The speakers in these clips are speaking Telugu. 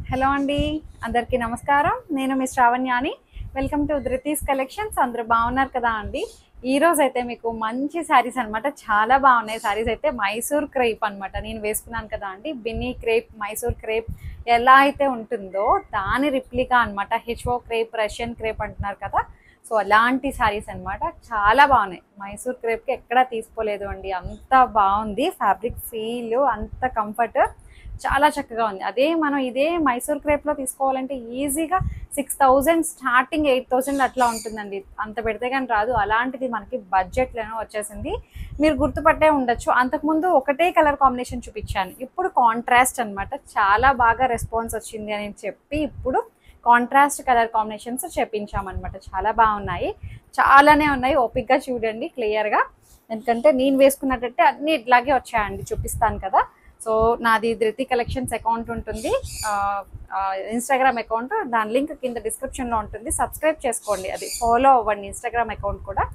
హలో అండి, అందరికీ నమస్కారం. నేను మీ శ్రావణ్యాని. Welcome to Dhruthi's collections. అందరూ బాగున్నారు కదా అండి? ఈ రోజు అయితే మీకు మంచి శారీస్ అనమాట, చాలా బాగున్నాయి శారీస్ అయితే. మైసూర్ క్రేప్ అనమాట నేను వేసుకున్నాను కదా అండి. బిన్నీ క్రేప్, మైసూర్ క్రేప్ ఎలా అయితే ఉంటుందో దాని రిప్లికా అనమాట. హెచ్ఓ క్రేప్, రష్యన్ క్రేప్ అంటున్నారు కదా, సో అలాంటి శారీస్ అనమాట. చాలా బాగున్నాయి. మైసూర్ క్రేప్కి ఎక్కడా తీసుకోలేదు అండి, అంత బాగుంది. ఫ్యాబ్రిక్ ఫీల్ అంత కంఫర్ట్ చాలా చక్కగా ఉంది. అదే మనం ఇదే మైసూర్ క్రేప్లో తీసుకోవాలంటే ఈజీగా 6,000 స్టార్టింగ్ 8,000 అట్లా ఉంటుందండి. అంత పెడితే కానీ రాదు. అలాంటిది మనకి బడ్జెట్లోనే వచ్చేసింది. మీరు గుర్తుపట్టే ఉండొచ్చు, అంతకుముందు ఒకటే కలర్ కాంబినేషన్ చూపించాను, ఇప్పుడు కాంట్రాస్ట్ అనమాట. చాలా బాగా రెస్పాన్స్ వచ్చింది అని చెప్పి ఇప్పుడు కాంట్రాస్ట్ కలర్ కాంబినేషన్స్ చెప్పించామన్నమాట. చాలా బాగున్నాయి, చాలానే ఉన్నాయి. ఓపిక్గా చూడండి క్లియర్గా, ఎందుకంటే నేను వేసుకున్నట్టయితే అన్నీ ఇట్లాగే వచ్చాయండి. చూపిస్తాను కదా. సో నాది ధృతి కలెక్షన్స్ అకౌంట్ ఉంటుంది, ఇన్స్టాగ్రామ్ అకౌంట్. దాని లింక్ కింద డిస్క్రిప్షన్లో ఉంటుంది. సబ్స్క్రైబ్ చేసుకోండి, అది ఫాలో అవ్వండి ఇన్స్టాగ్రామ్ అకౌంట్ కూడా.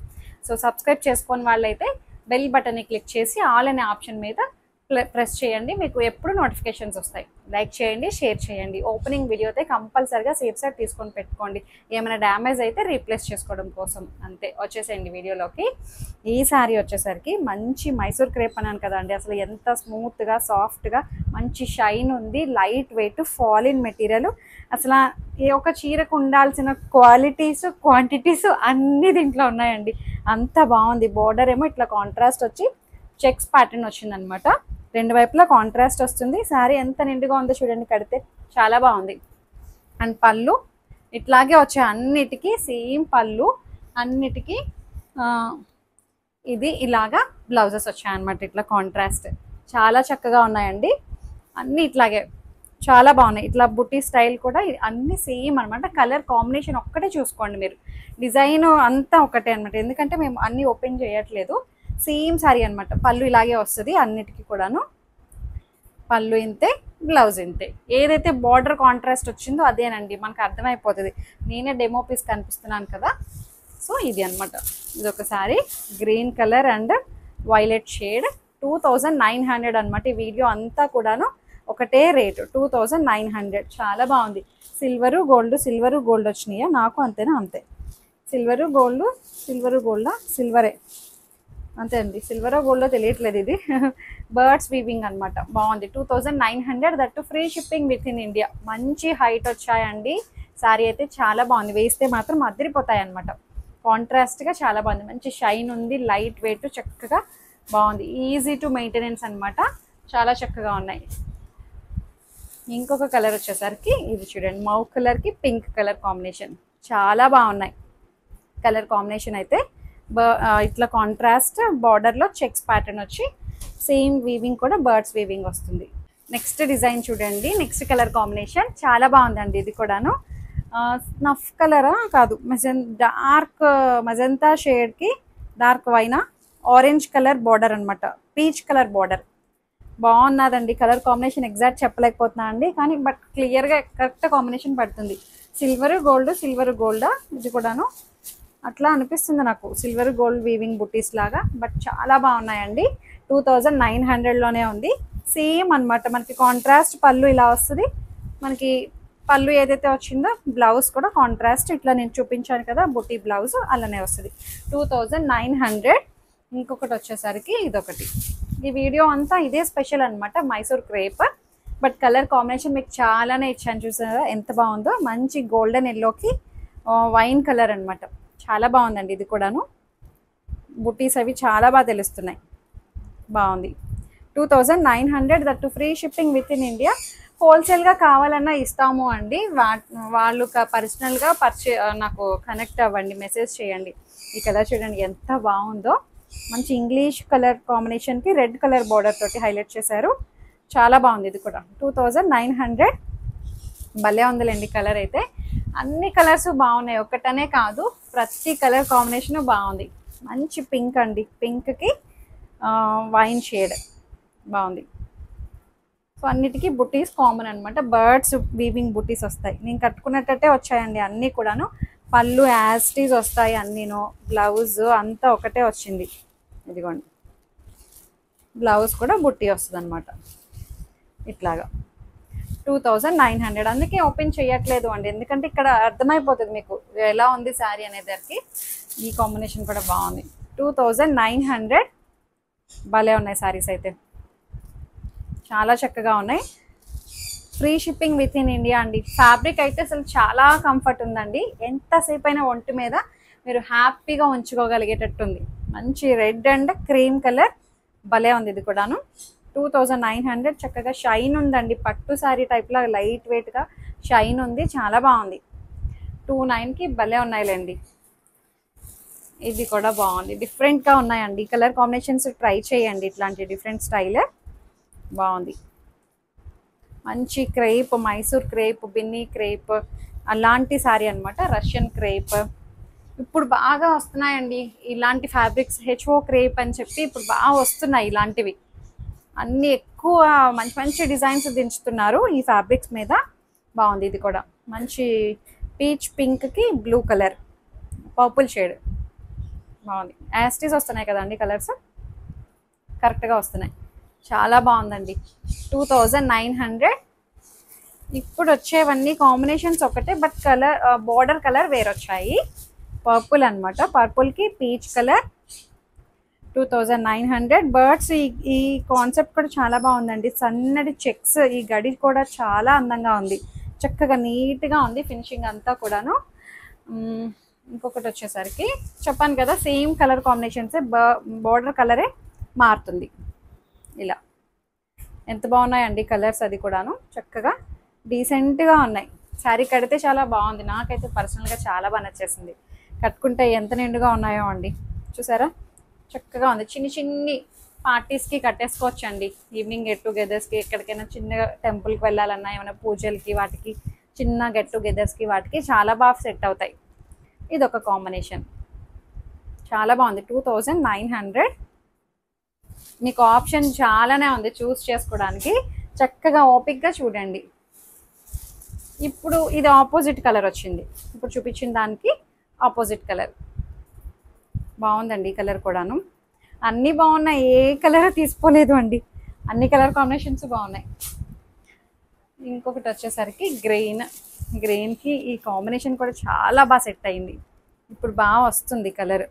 సో సబ్స్క్రైబ్ చేసుకొని వాళ్ళైతే బెల్ బటన్ని క్లిక్ చేసి ఆల్ అనే ఆప్షన్ మీద ప్రెస్ చేయండి, మీకు ఎప్పుడు నోటిఫికేషన్స్ వస్తాయి. లైక్ చేయండి, షేర్ చేయండి. ఓపెనింగ్ వీడియో అయితే కంపల్సరిగా సేఫ్ సైడ్ తీసుకొని పెట్టుకోండి, ఏమైనా డ్యామేజ్ అయితే రీప్లేస్ చేసుకోవడం కోసం. అంతే, వచ్చేసేయండి వీడియోలోకి. ఈ శారీ వచ్చేసరికి మంచి మైసూర్ క్రేప్ అన్నాను కదండి, అసలు ఎంత స్మూత్గా సాఫ్ట్గా మంచి షైన్ ఉంది. లైట్ వెయిట్ ఫాలిన్ మెటీరియల్. అసలు ఏ ఒక చీరకు ఉండాల్సిన క్వాలిటీస్ క్వాంటిటీస్ అన్నీ దీంట్లో ఉన్నాయండి. అంత బాగుంది. బోర్డర్ ఏమో ఇట్లా కాంట్రాస్ట్ వచ్చి చెక్స్ ప్యాటర్న్ వచ్చిందనమాట. రెండు వైపులా కాంట్రాస్ట్ వస్తుంది. శారీ ఎంత నిండుగా ఉందో చూడండి కడితే, చాలా బాగుంది. అండ్ పళ్ళు ఇట్లాగే వచ్చాయి అన్నిటికీ, సేమ్ పళ్ళు అన్నిటికీ. ఇది ఇలాగా బ్లౌజెస్ వచ్చాయన్నమాట, ఇట్లా కాంట్రాస్ట్. చాలా చక్కగా ఉన్నాయండి అన్నీ, ఇట్లాగే చాలా బాగున్నాయి. ఇట్లా బుట్టి స్టైల్ కూడా అన్నీ సేమ్ అనమాట. కలర్ కాంబినేషన్ ఒక్కటే చూసుకోండి మీరు, డిజైన్ అంతా ఒకటే అనమాట. ఎందుకంటే మేము అన్నీ ఓపెన్ చేయట్లేదు, సేమ్ శారీ అనమాట. పళ్ళు ఇలాగే వస్తుంది అన్నిటికీ కూడాను. పళ్ళు ఇంతే, బ్లౌజ్ ఇంతే. ఏదైతే బార్డర్ కాంట్రాస్ట్ వచ్చిందో అదేనండి, మనకు అర్థమైపోతుంది. నేనే డెమో పీస్ కనిపిస్తున్నాను కదా. సో ఇది అనమాట, ఇది ఒక sari. Green colour and violet shade. 2,900 అనమాట. ఈ వీడియో అంతా కూడాను ఒకటే రేటు, 2,900. చాలా బాగుంది. సిల్వరు గోల్డ్, సిల్వరు గోల్డ్ వచ్చినాయా నాకు? అంతేనా? అంతే. సిల్వరు గోల్డ్, సిల్వరు గోల్డా? సిల్వరే అంతే అండి, సిల్వర్ గోల్డ్లో తెలియట్లేదు. ఇది బర్డ్స్ వీవింగ్ అనమాట. బాగుంది. 2,900, that free shipping within India. మంచి హైట్ వచ్చాయండి. శారీ అయితే చాలా బాగుంది, వేస్తే మాత్రం అదిరిపోతాయి అనమాట. కాంట్రాస్ట్గా చాలా బాగుంది. మంచి షైన్ ఉంది, లైట్ వెయిట్, చక్కగా బాగుంది. ఈజీ టు మెయింటెనెన్స్ అనమాట. చాలా చక్కగా ఉన్నాయి. ఇంకొక కలర్ వచ్చేసరికి ఇది చూడండి, మౌ కలర్కి పింక్ కలర్ కాంబినేషన్. చాలా బాగున్నాయి కలర్ కాంబినేషన్ అయితే. ఇట్లా కాంట్రాస్ట్ బార్డర్లో చెక్స్ ప్యాటర్న్ వచ్చి సేమ్ వీవింగ్ కూడా బర్డ్స్ వీవింగ్ వస్తుంది. నెక్స్ట్ డిజైన్ చూడండి, నెక్స్ట్ కలర్ కాంబినేషన్ చాలా బాగుందండి. ఇది కూడాను స్నఫ్ కలరా కాదు, డార్క్ మజంతా షేడ్కి డార్క్ వైనా ఆరెంజ్ కలర్ బార్డర్ అనమాట. పీచ్ కలర్ బార్డర్ బాగున్నదండి. కలర్ కాంబినేషన్ ఎగ్జాక్ట్ చెప్పలేకపోతున్నా అండి, కానీ బట్ క్లియర్గా కరెక్ట్ కాంబినేషన్ పడుతుంది. సిల్వర్ గోల్డ్, సిల్వర్ గోల్డా ఇది కూడాను అట్లా అనిపిస్తుంది నాకు, సిల్వర్ గోల్డ్ వీవింగ్ బుటీస్ లాగా. బట్ చాలా బాగున్నాయండి. 2,900లోనే ఉంది. సేమ్ అనమాట. మనకి కాంట్రాస్ట్ పళ్ళు ఇలా వస్తుంది. మనకి పళ్ళు ఏదైతే వచ్చిందో బ్లౌజ్ కూడా కాంట్రాస్ట్ ఇట్లా నేను చూపించాను కదా, బుటీ బ్లౌజ్ అలానే వస్తుంది. 2,900. ఇంకొకటి వచ్చేసరికి ఇదొకటి. ఈ వీడియో అంతా ఇదే స్పెషల్ అనమాట, Mysore crepe. But colour combination మీకు చాలానే ఇచ్చాను, చూసారా ఎంత బాగుందో. మంచి గోల్డెన్ ఎల్లోకి వైన్ కలర్ అనమాట. చాలా బాగుందండి. ఇది కూడాను బుటీస్ అవి చాలా బాగా తెలుస్తున్నాయి. బాగుంది. 2,900, that free shipping within India. హోల్సేల్గా కావాలన్నా ఇస్తాము అండి. వాళ్ళు పర్సనల్గా నాకు కనెక్ట్ అవ్వండి, మెసేజ్ చేయండి. ఈ కలర్ చూడండి ఎంత బాగుందో. మంచి ఇంగ్లీష్ కలర్ కాంబినేషన్కి రెడ్ కలర్ బార్డర్ తోటి హైలైట్ చేశారు. చాలా బాగుంది. ఇది కూడా 2,900. భలే ఉందిలేండి కలర్ అయితే. అన్ని కలర్స్ బాగున్నాయి, ఒకటనే కాదు, ప్రతి కలర్ కాంబినేషన్ బాగుంది. మంచి పింక్ అండి, పింక్కి వైన్ షేడ్ బాగుంది. సో అన్నిటికీ బుటీస్ కామన్ అనమాట. బర్డ్స్ వీవింగ్ బుటీస్ వస్తాయి. నేను కట్టుకున్నట్టే వచ్చాయండి అన్నీ కూడాను. పళ్ళు యాస్టీస్ వస్తాయి అన్నీను. బ్లౌజ్ అంతా ఒకటే వచ్చింది. ఇదిగోండి, బ్లౌజ్ కూడా బుట్టి వస్తుంది అనమాట ఇట్లాగా. 2900. అందుకే ఓపెన్ చేయట్లేదు అండి, ఎందుకంటే ఇక్కడ అర్థమైపోతుంది మీకు ఎలా ఉంది శారీ అనేసరికి. ఈ కాంబినేషన్ కూడా బాగుంది. 2900 భలే ఉన్నాయి శారీస్ అయితే, చాలా చక్కగా ఉన్నాయి. Free shipping within India అండి. ఫ్యాబ్రిక్ అయితే అసలు చాలా కంఫర్ట్ ఉందండి, ఎంతసేపు అయినా ఒంటి మీద మీరు హ్యాపీగా ఉంచుకోగలిగేటట్టుంది. మంచి రెడ్ అండ్ క్రీమ్ కలర్ భలే ఉంది ఇది కూడాను. 2900. చక్కగా షైన్ ఉందండి, పట్టు శారీ టైప్లో లైట్ వెయిట్గా షైన్ ఉంది, చాలా బాగుంది. 29కి భలే ఉన్నాయిలేండి. ఇది కూడా బాగుంది, డిఫరెంట్గా ఉన్నాయండి కలర్ కాంబినేషన్స్. ట్రై చేయండి, ఇట్లాంటి డిఫరెంట్ స్టైల్ బాగుంది. మంచి crepe, Mysore crepe, Binny crepe అలాంటి శారీ అనమాట. రష్యన్ క్రేప్ ఇప్పుడు బాగా వస్తున్నాయండి ఇలాంటి ఫ్యాబ్రిక్స్. హెచ్ఓ క్రేప్ అని చెప్పి ఇప్పుడు బాగా వస్తున్నాయి ఇలాంటివి. అన్నీ ఎక్కువ మంచి మంచి డిజైన్స్ దించుతున్నారు ఈ ఫ్యాబ్రిక్స్ మీద. బాగుంది ఇది కూడా, మంచి పీచ్ పింక్కి బ్లూ కలర్, పర్పుల్ షేడ్ బాగుంది. యాస్టీస్ వస్తున్నాయి కదండి కలర్స్, కరెక్ట్గా వస్తున్నాయి, చాలా బాగుందండి. 2900. ఇప్పుడు వచ్చేవన్నీ కాంబినేషన్స్ ఒకటే, బట్ కలర్ బోర్డర్ కలర్ వేరొచ్చాయి. పర్పుల్ అనమాట, పర్పుల్కి పీచ్ కలర్. 2900. బర్డ్స్ ఈ కాన్సెప్ట్ కూడా చాలా బాగుందండి. సన్నటి చెక్స్, ఈ గడి కూడా చాలా అందంగా ఉంది, చక్కగా నీట్గా ఉంది ఫినిషింగ్ అంతా కూడాను. ఇంకొకటి వచ్చేసరికి చెప్పాను కదా సేమ్ కలర్ కాంబినేషన్సే, బోర్డర్ కలరే మారుతుంది. ఇలా ఎంత బాగున్నాయండి కలర్స్, అది కూడాను చక్కగా డీసెంట్గా ఉన్నాయి. శారీ కడితే చాలా బాగుంది, నాకైతే పర్సనల్గా చాలా బాగా నచ్చేసింది. కట్టుకుంటే ఎంత నిండుగా ఉన్నాయో అండి, చూసారా చక్కగా ఉంది. చిన్ని చిన్ని పార్టీస్కి కట్టేసుకోవచ్చు అండి, ఈవినింగ్ గెట్ టుగెదర్స్కి, ఎక్కడికైనా చిన్న టెంపుల్కి వెళ్ళాలన్నా, ఏమైనా పూజలకి వాటికి, చిన్న గెట్ టుగెదర్స్కి వాటికి చాలా బాగా సెట్ అవుతాయి. ఇది ఒక కాంబినేషన్, చాలా బాగుంది. 2900. మీకు ఆప్షన్ చాలానే ఉంది చూస్ చేసుకోవడానికి, చక్కగా ఓపిక్గా చూడండి. ఇప్పుడు ఇది ఆపోజిట్ కలర్ వచ్చింది, ఇప్పుడు చూపించిన దానికి ఆపోజిట్ కలర్ బాగుందండి. ఈ కలర్ కూడాను అన్నీ బాగున్నాయి, ఏ కలర్ తీసుకోలేదు అండి, అన్ని కలర్ కాంబినేషన్స్ బాగున్నాయి. ఇంకొకటి వచ్చేసరికి గ్రీన్కి ఈ కాంబినేషన్ కూడా చాలా బాగా సెట్ అయింది, ఇప్పుడు బాగా వస్తుంది కలర్.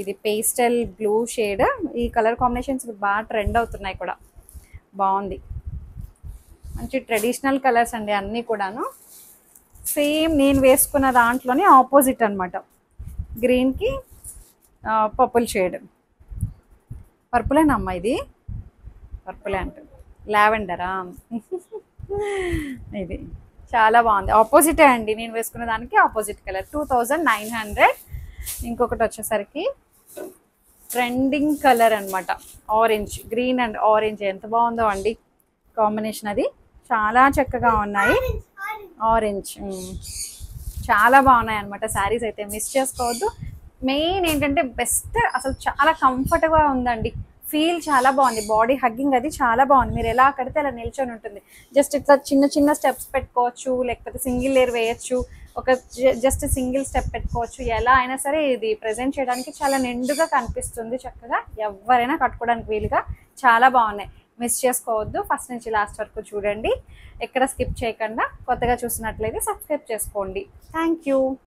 ఇది పేస్టల్ బ్లూ షేడ్, ఈ కలర్ కాంబినేషన్స్ బాగా ట్రెండ్ అవుతున్నాయి కూడా, బాగుంది. మంచి ట్రెడిషనల్ కలర్స్ అండి అన్నీ కూడాను. సేమ్ నేను వేసుకున్న దాంట్లోనే ఆపోజిట్ అనమాట. గ్రీన్కి పర్పుల్ షేడ్, పర్పులేనమ్మా ఇది, పర్పులే అంటే లావెండరా ఇది చాలా బాగుంది. ఆపోజిటే అండి, నేను వేసుకున్న దానికి ఆపోజిట్ కలర్. 2900. ఇంకొకటి వచ్చేసరికి ట్రెండింగ్ కలర్ అనమాట, ఆరెంజ్, గ్రీన్ అండ్ ఆరెంజ్ ఎంత బాగుందో అండి కాంబినేషన్, అది చాలా చక్కగా ఉన్నాయి. ఆరెంజ్ చాలా బాగున్నాయి అనమాట శారీస్ అయితే, మిస్ చేసుకోవద్దు. మెయిన్ ఏంటంటే బెస్ట్, అసలు చాలా కంఫర్ట్గా ఉందండి, ఫీల్ చాలా బాగుంది, బాడీ హగ్గింగ్ అది చాలా బాగుంది. మీరు ఎలా కడితే అలా నిల్చొని ఉంటుంది. జస్ట్ ఇట్లా చిన్న చిన్న స్టెప్స్ పెట్టుకోవచ్చు, లేకపోతే సింగిల్ లేయర్ వేయచ్చు, ఒక జస్ట్ సింగిల్ స్టెప్ పెట్టుకోవచ్చు, ఎలా అయినా సరే ఇది ప్రజెంట్ చేయడానికి చాలా నిండుగా కనిపిస్తుంది. చక్కగా ఎవరైనా కట్టుకోవడానికి వీలుగా చాలా బాగున్నాయి, మిస్ చేసుకోవద్దు. ఫస్ట్ నుంచి లాస్ట్ వరకు చూడండి, ఎక్కడ స్కిప్ చేయకుండా. కొత్తగా చూసినట్లయితే సబ్స్క్రైబ్ చేసుకోండి. Thank you.